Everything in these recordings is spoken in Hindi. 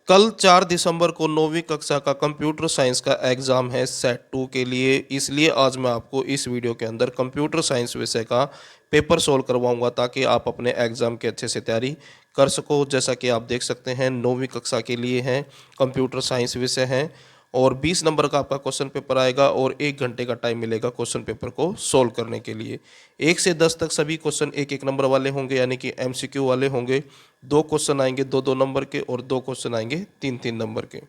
कल 4 दिसंबर को 9वीं कक्षा का कंप्यूटर साइंस का एग्ज़ाम है सेट 2 के लिए। इसलिए आज मैं आपको इस वीडियो के अंदर कंप्यूटर साइंस विषय का पेपर सोल्व करवाऊंगा ताकि आप अपने एग्ज़ाम के अच्छे से तैयारी कर सको। जैसा कि आप देख सकते हैं 9वीं कक्षा के लिए है, कंप्यूटर साइंस विषय है और 20 नंबर का आपका क्वेश्चन पेपर आएगा और 1 घंटे का टाइम मिलेगा क्वेश्चन पेपर को सोल्व करने के लिए। 1 से 10 तक सभी क्वेश्चन 1-1 नंबर वाले होंगे, यानी कि एमसीक्यू वाले होंगे। 2 क्वेश्चन आएंगे 2-2 नंबर के और 2 क्वेश्चन आएंगे 3-3 नंबर के।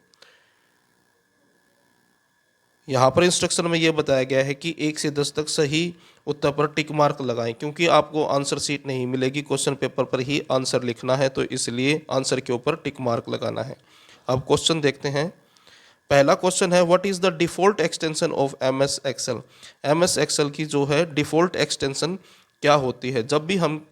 यहाँ पर इंस्ट्रक्शन में ये बताया गया है कि 1 से 10 तक सही उत्तर पर टिक मार्क लगाएं, क्योंकि आपको आंसर शीट नहीं मिलेगी, क्वेश्चन पेपर पर ही आंसर लिखना है, तो इसलिए आंसर के ऊपर टिक मार्क लगाना है। अब क्वेश्चन देखते हैं। पहला क्वेश्चन है, what is the default extension of M S Excel. M S Excel की जो है डिफ़ॉल्ट एक्सटेंशन क्या होती है। जब भी हम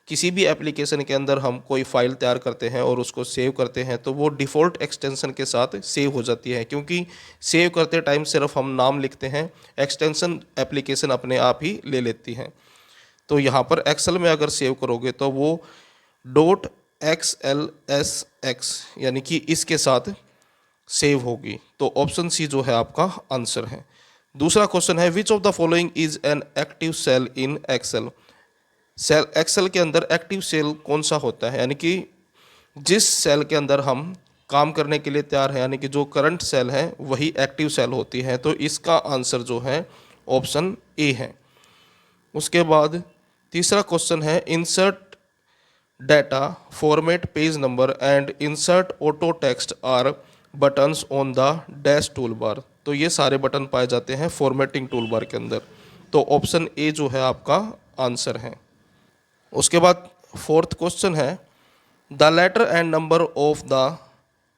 किसी भी एप्लीकेशन के अंदर हम कोई फाइल तैयार करते हैं और उसको सेव करते हैं तो वो डिफ़ॉल्ट एक्सटेंशन के साथ सेव हो जाती है, क्योंकि सेव करते टाइम सिर्फ हम नाम लिखते हैं, एक्सटेंशन एप्लीकेशन अपने आप ही ले लेती है। तो यहाँ पर एक्सेल में अगर सेव करोगे तो वो .xlsx यानी कि इसके साथ सेव होगी। तो ऑप्शन सी जो है आपका आंसर है। दूसरा क्वेश्चन है, which of the following is an active cell in Excel. Cell Excel के अंदर एक्टिव सेल कौन सा होता है, यानी कि जिस सेल के अंदर हम काम करने के लिए तैयार है, यानी कि जो करंट सेल है वही एक्टिव सेल होती है। तो इसका आंसर जो है ऑप्शन ए है। उसके बाद तीसरा क्वेश्चन है, insert data, format page number and insert auto text are buttons on the dash tool bar. तो ये सारे बटन पाए जाते हैं फॉर्मेटिंग टूल बार के अंदर। तो ऑप्शन ए जो है आपका आंसर है। उसके बाद फोर्थ क्वेश्चन है, the letter and number of the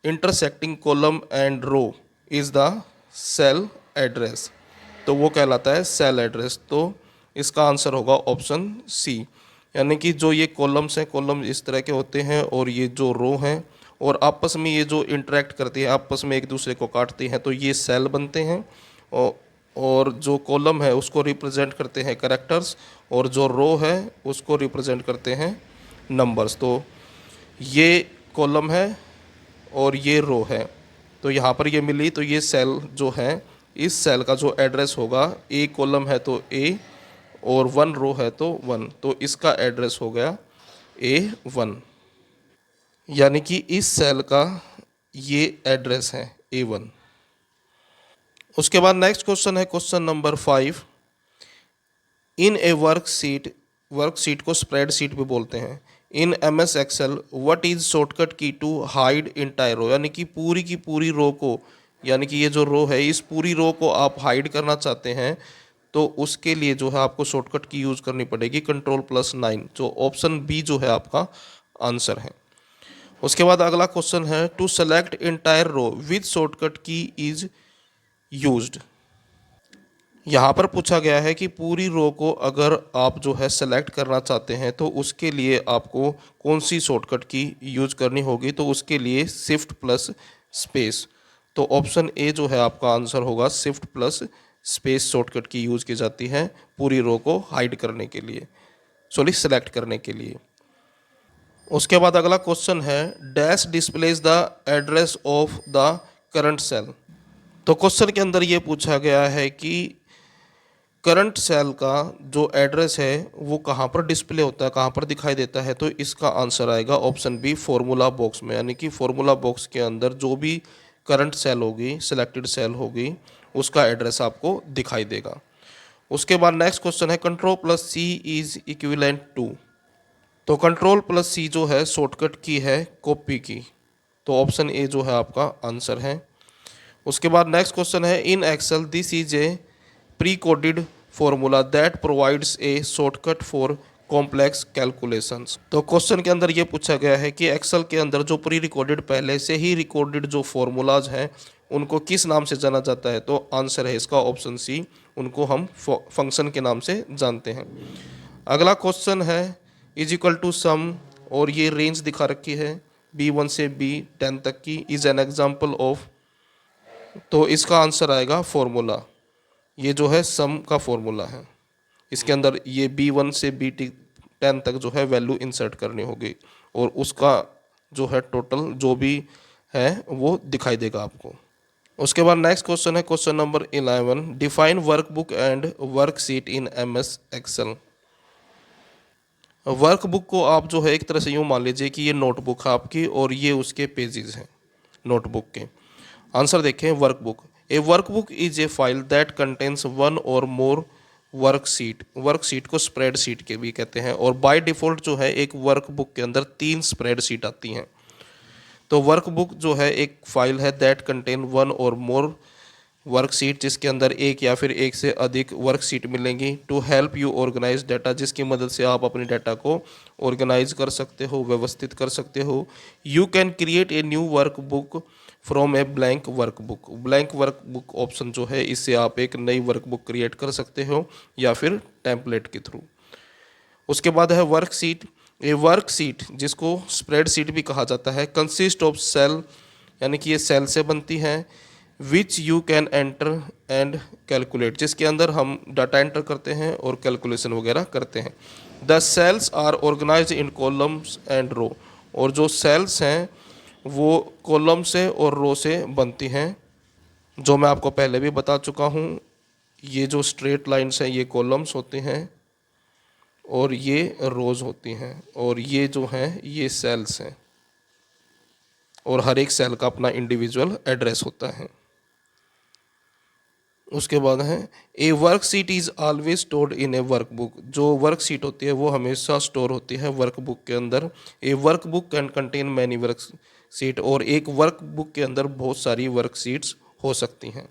intersecting column and row is the cell address. तो वो कहलाता है सेल एड्रेस। तो इसका आंसर होगा ऑप्शन सी, यानी कि जो ये कॉलम्स हैं, कॉलम इस तरह के होते हैं और ये जो रो हैं और आपस में ये जो इंटरेक्ट करती है, आपस में एक दूसरे को काटती हैं, तो ये सेल बनते हैं। और जो कॉलम है उसको रिप्रेजेंट करते हैं कैरेक्टर्स और जो रो है उसको रिप्रेजेंट करते हैं नंबर्स। तो ये कॉलम है और ये रो है, तो यहाँ पर ये मिली, तो ये सेल जो है, इस सेल का जो एड्रेस होगा, ए कॉलम है तो ए और 1 रो है तो 1, तो इसका एड्रेस हो गया A1, यानी कि इस सेल का ये एड्रेस है A1। उसके बाद नेक्स्ट क्वेश्चन है question number 5। In a worksheet को स्प्रेडशीट भी बोलते हैं, in M S Excel what is shortcut key to hide entire row. यानी कि पूरी की पूरी रो को, यानी कि ये जो रो है इस पूरी रो को आप हाइड करना चाहते हैं तो उसके लिए जो है आपको शॉर्टकट की यूज करनी पड़ेगी Ctrl+9, जो ऑप्शन बी जो है आपका आंसर है। उसके बाद अगला क्वेश्चन है, to select entire row with shortcut key is used. यहाँ पर पूछा गया है कि पूरी रो को अगर आप जो है सेलेक्ट करना चाहते हैं तो उसके लिए आपको कौन सी शॉर्टकट की यूज करनी होगी। तो उसके लिए शिफ्ट प्लस स्पेस। तो ऑप्शन ए जो है आपका आंसर होगा, शिफ्ट प्लस स्पेस शॉर्टकट की यूज की जाती है पूरी रो को हाइड करने के लिए, सेलेक्ट करने के लिए। उसके बाद अगला क्वेश्चन है, dash displays the address of the current cell. तो क्वेश्चन के अंदर ये पूछा गया है कि करंट सेल का जो एड्रेस है वो कहाँ पर डिस्प्ले होता है, कहाँ पर दिखाई देता है। तो इसका आंसर आएगा ऑप्शन बी, फॉर्मूला बॉक्स में, यानी कि फॉर्मूला बॉक्स के अंदर जो भी करंट सेल होगी, सिलेक्टेड सेल होगी, उसका एड्रेस आपको दिखाई देगा। उसके बाद नेक्स्ट क्वेश्चन है, Ctrl+C इज इक्विवेलेंट टू। तो Ctrl+C जो है शॉर्टकट की है कॉपी की, तो ऑप्शन ए जो है आपका आंसर है। उसके बाद नेक्स्ट क्वेश्चन है, in excel this is a pre coded formula that provides a shortcut for complex calculations. तो क्वेश्चन के अंदर ये पूछा गया है कि एक्सेल के अंदर जो प्री रिकॉर्डेड, पहले से ही रिकॉर्डेड जो फॉर्मूलाज हैं उनको किस नाम से जाना जाता है। तो आंसर है इसका ऑप्शन सी, उनको हम फंक्शन के नाम से जानते हैं। अगला क्वेश्चन है, इज इक्वल टू सम, और ये रेंज दिखा रखी है B1 से B10 तक की, इज एन एग्जाम्पल ऑफ। तो इसका आंसर आएगा फॉर्मूला, ये जो है सम का फॉर्मूला है, इसके अंदर ये B1 से B10 तक जो है वैल्यू इंसर्ट करनी होगी और उसका जो है टोटल जो भी है वो दिखाई देगा आपको। उसके बाद नेक्स्ट क्वेश्चन है question number 11, define workbook and worksheet in MS excel. Workbook को आप जो है एक तरह से यूँ मान लीजिए कि ये नोटबुक है आपकी और ये उसके पेजेस हैं नोटबुक के। आंसर देखें, workbook, A workbook is a file that contains one और मोर वर्कशीट। वर्कशीट को स्प्रेडशीट के भी कहते हैं और बाय डिफ़ॉल्ट जो है एक वर्कबुक के अंदर 3 स्प्रेडशीट आती हैं। तो वर्कबुक जो है एक फाइल है दैट कंटेन वन और मोर वर्कशीट, जिसके अंदर एक या फिर एक से अधिक वर्कशीट मिलेंगी। To help you organize data, जिसकी मदद से आप अपने डाटा को ऑर्गेनाइज कर सकते हो, व्यवस्थित कर सकते हो। You can create a new workbook from a blank workbook. Blank workbook option जो है, इससे आप एक नई वर्कबुक क्रिएट कर सकते हो या फिर टेम्पलेट के थ्रू। उसके बाद है वर्कशीट। ए वर्कशीट, जिसको स्प्रेडशीट भी कहा जाता है, कंसिस्ट ऑफ सेल, यानी कि ये सेल से बनती है, which you can enter and calculate, जिसके अंदर हम डाटा एंटर करते हैं और कैलकुलेशन वगैरह करते हैं। The cells are organise in columns and row, और जो सेल्स हैं वो कॉलम से और रो से बनती हैं, जो मैं आपको पहले भी बता चुका हूँ। ये जो स्ट्रेट लाइन्स हैं ये कॉलम्स होते हैं और ये रोज़ होती हैं, और ये जो हैं ये सेल्स हैं, और हर एक सेल का अपना इंडिविजुअल एड्रेस होता है। उसके बाद है ए worksheet is always stored in A workbook. जो वर्कशीट होती है वो हमेशा स्टोर होती है वर्कबुक के अंदर। A workbook can contain many worksheet, और एक वर्कबुक के अंदर बहुत सारी वर्कशीट्स हो सकती हैं।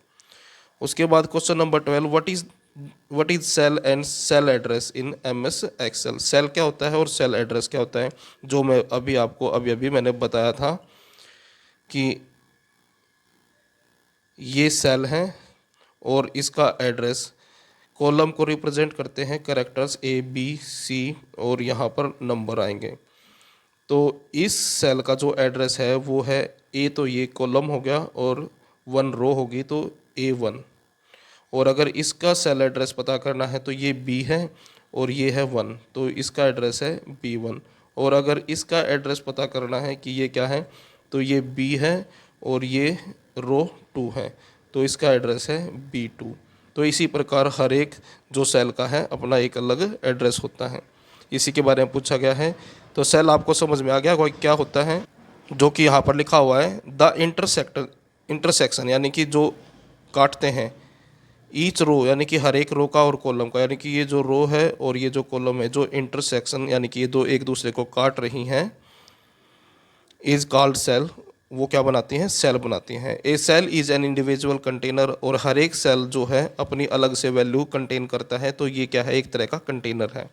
उसके बाद question number 12, what is cell and cell address in MS excel. Cell क्या होता है और सेल एड्रेस क्या होता है, जो मैं अभी मैंने बताया था कि ये सेल हैं और इसका एड्रेस, कॉलम को रिप्रेजेंट करते हैं कैरेक्टर्स ए बी सी, और यहाँ पर नंबर आएंगे। तो इस सेल का जो एड्रेस है वो है ए, तो ये कॉलम हो गया, और 1 रो होगी तो A1। और अगर इसका सेल एड्रेस पता करना है तो ये बी है और ये है 1, तो इसका एड्रेस है B1। और अगर इसका एड्रेस पता करना है कि ये क्या है, तो ये बी है और ये रो 2 है, तो इसका एड्रेस है B2। तो इसी प्रकार हर एक जो सेल का है अपना एक अलग एड्रेस होता है। इसी के बारे में पूछा गया है। तो सेल आपको समझ में आ गया कोई क्या होता है, जो कि यहाँ पर लिखा हुआ है द इंटरसेक्शन, यानी कि जो काटते हैं, ईच रो यानी कि हर एक रो का और कॉलम का, यानी कि ये जो रो है और ये जो कॉलम है, जो इंटरसेक्शन यानी कि ये दो एक दूसरे को काट रही हैं, इज कॉल्ड सेल। वो क्या बनाती हैं, सेल बनाती हैं। A cell is an individual container, और हर एक सेल जो है अपनी अलग से वैल्यू कंटेन करता है, तो ये क्या है, एक तरह का कंटेनर है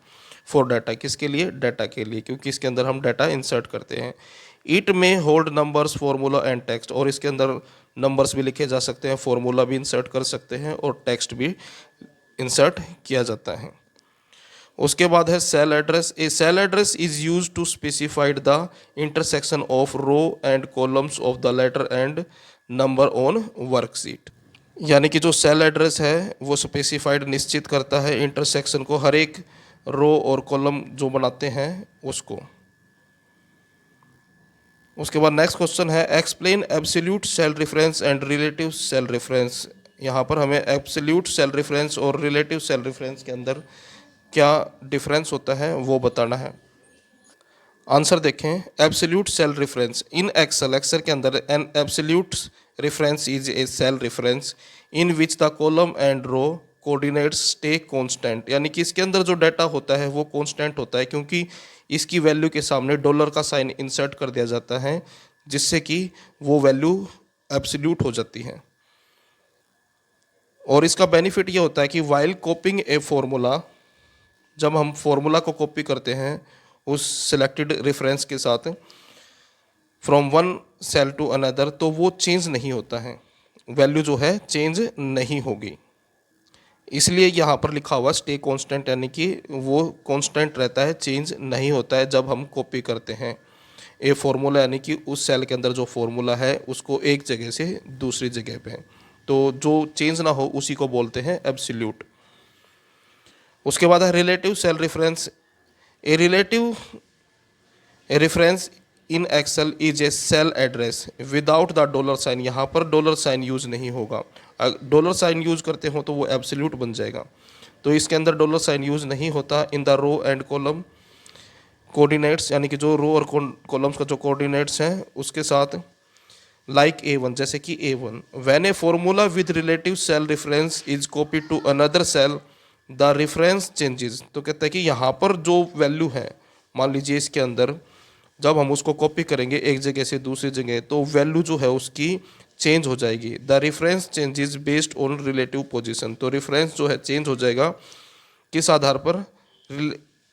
फॉर डाटा। किसके लिए, डाटा के लिए, क्योंकि इसके अंदर हम डाटा इंसर्ट करते हैं। इट में hold numbers, formula and text, और इसके अंदर नंबर्स भी लिखे जा सकते हैं, फॉर्मूला भी इंसर्ट कर सकते हैं और टेक्स्ट भी इंसर्ट किया जाता है। उसके बाद है cell address. A cell address is use to specified the intersection of row and columns of the letter and number on worksheet. यानी कि जो सेल एड्रेस है वो स्पेसिफाइड निश्चित करता है इंटरसेक्शन को, हर एक रो और कॉलम जो बनाते हैं उसको। उसके बाद नेक्स्ट क्वेश्चन है explain absolute cell reference and relative cell reference. यहाँ पर हमें एब्सोल्यूट सेल रेफरेंस और रिलेटिव सेल रेफरेंस के अंदर क्या डिफरेंस होता है वो बताना है। आंसर देखें, absolute cell reference in excel, excel के अंदर an absolute reference is a cell reference in which the column and row coordinates stay constant. यानी कि इसके अंदर जो डाटा होता है वो कांस्टेंट होता है, क्योंकि इसकी वैल्यू के सामने डॉलर का साइन इंसर्ट कर दिया जाता है, जिससे कि वो वैल्यू एब्सोल्यूट हो जाती है। और इसका बेनिफिट ये होता है कि वाइल कॉपिंग ए फॉर्मूला, जब हम फॉर्मूला को कॉपी करते हैं उस सिलेक्टेड रेफरेंस के साथ from one cell to another, तो वो चेंज नहीं होता है, वैल्यू जो है चेंज नहीं होगी। इसलिए यहाँ पर लिखा हुआ स्टे कांस्टेंट, यानी कि वो कांस्टेंट रहता है, चेंज नहीं होता है जब हम कॉपी करते हैं ए फॉर्मूला, यानी कि उस सेल के अंदर जो फॉर्मूला है उसको एक जगह से दूसरी जगह पे, तो जो चेंज ना हो उसी को बोलते हैं एब्सोल्यूट। उसके बाद है relative cell reference. A relative reference in excel is a cell address without the dollar sign, यहाँ पर डॉलर साइन यूज़ नहीं होगा। डॉलर साइन यूज़ करते हो तो वो एब्सोल्यूट बन जाएगा, तो इसके अंदर डॉलर साइन यूज़ नहीं होता। In the row and column coordinates, यानी कि जो रो और कॉलम्स का जो कोऑर्डिनेट्स हैं उसके साथ, लाइक A1 जैसे कि A1, when a formula with relative cell reference is copy to another cell the reference changes. तो कहते हैं कि यहाँ पर जो वैल्यू है, मान लीजिए इसके अंदर जब हम उसको कॉपी करेंगे एक जगह से दूसरी जगह, तो वैल्यू जो है उसकी चेंज हो जाएगी। The reference changes based on relative position, तो रेफरेंस जो है चेंज हो जाएगा किस आधार पर,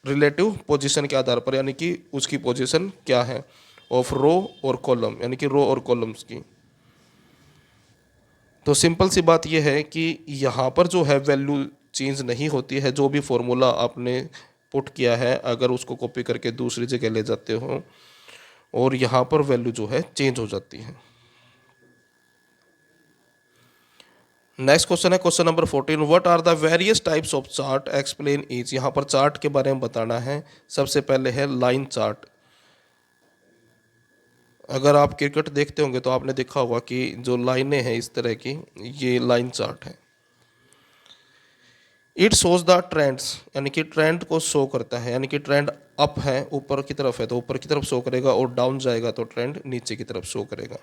रिलेटिव पोजीशन के आधार पर, यानी कि उसकी पोजीशन क्या है ऑफ रो और कॉलम, यानी कि रो और कॉलम्स की। तो सिंपल सी बात यह है कि यहाँ पर जो है वैल्यू चेंज नहीं होती है, जो भी फॉर्मूला आपने पुट किया है अगर उसको कॉपी करके दूसरी जगह ले जाते हो, और यहाँ पर वैल्यू जो है चेंज हो जाती है। नेक्स्ट क्वेश्चन है question number 14, what are the various types of chart, explain each. यहाँ पर चार्ट के बारे में बताना है। सबसे पहले है लाइन चार्ट। अगर आप क्रिकेट देखते होंगे तो आपने देखा होगा कि जो लाइनें हैं इस तरह की, ये लाइन चार्ट है। इट शोज द ट्रेंड्स, यानी कि ट्रेंड को शो करता है, यानी कि ट्रेंड अप है, ऊपर की तरफ है तो ऊपर की तरफ शो करेगा, और डाउन जाएगा तो ट्रेंड नीचे की तरफ शो करेगा।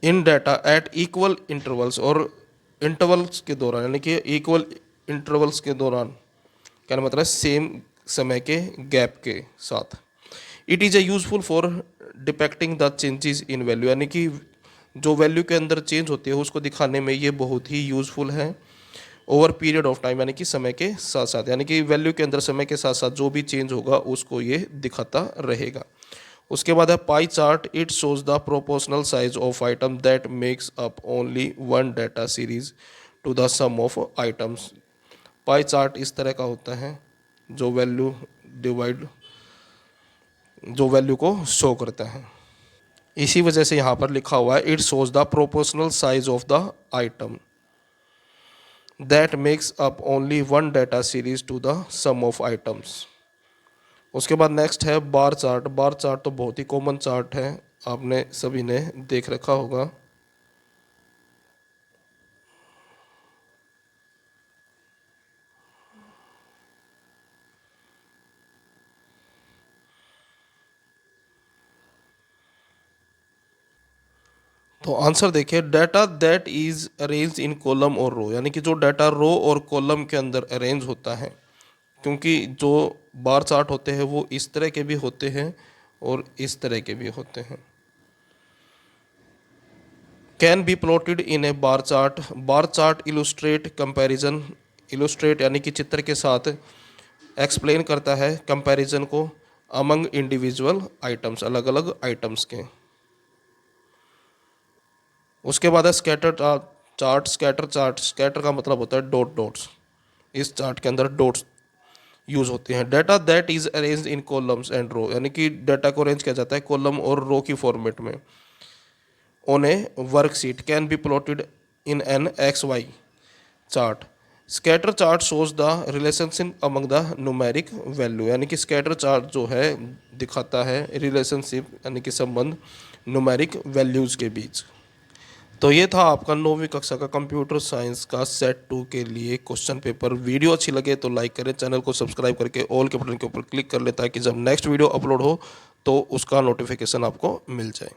इन डाटा एट इक्वल इंटरवल्स, और इंटरवल्स के दौरान, यानी कि इक्वल इंटरवल्स के दौरान, क्या मतलब है, सेम समय के गैप के साथ। It is a useful for depicting the changes in value, यानी कि जो वैल्यू के अंदर चेंज होती है उसको दिखाने में ये बहुत ही यूजफुल है। ओवर पीरियड ऑफ टाइम, यानी कि समय के साथ साथ, यानी कि वैल्यू के अंदर समय के साथ साथ जो भी चेंज होगा उसको ये दिखाता रहेगा। उसके बाद है pie chart. It shows the proportional size of item that makes up only one data series to the sum of items. Pie chart इस तरह का होता है जो वैल्यू को शो करता है। इसी वजह से यहाँ पर लिखा हुआ है it shows the proportional size of the item that makes up only one data series to the sum of items. उसके बाद नेक्स्ट है बार चार्ट। बार चार्ट तो बहुत ही कॉमन चार्ट है, आपने सभी ने देख रखा होगा। तो आंसर देखिए, data that is arrange in column और रो, यानी कि जो डाटा रो और कॉलम के अंदर अरेंज होता है, क्योंकि जो बार चार्ट होते हैं वो इस तरह के भी होते हैं और इस तरह के भी होते हैं। Can be plotted in A bar chart. Bar chart illustrate comparison, illustrate यानी कि चित्र के साथ एक्सप्लेन करता है कंपैरिजन को अमंग इंडिविजुअल आइटम्स, अलग अलग आइटम्स के। उसके बाद है scatter chart. Scatter chart, scatter का मतलब होता है डॉट डॉट्स, इस चार्ट के अंदर डॉट्स यूज होते हैं। Data that is arranged in columns and row, यानी कि डाटा को अरेंज किया जाता है कॉलम और रो की फॉर्मेट में। On A worksheet can be plotted in an XY chart. Scatter chart shows the relationship among the numeric value, यानी कि स्कैटर चार्ट जो है दिखाता है रिलेशनशिप, यानी कि संबंध न्यूमेरिक वैल्यूज के बीच। तो ये था आपका 9वीं कक्षा का कंप्यूटर साइंस का सेट 2 के लिए क्वेश्चन पेपर। वीडियो अच्छी लगे तो लाइक करें, चैनल को सब्सक्राइब करके ऑल के बटन के ऊपर क्लिक कर लें ताकि जब नेक्स्ट वीडियो अपलोड हो तो उसका नोटिफिकेशन आपको मिल जाए।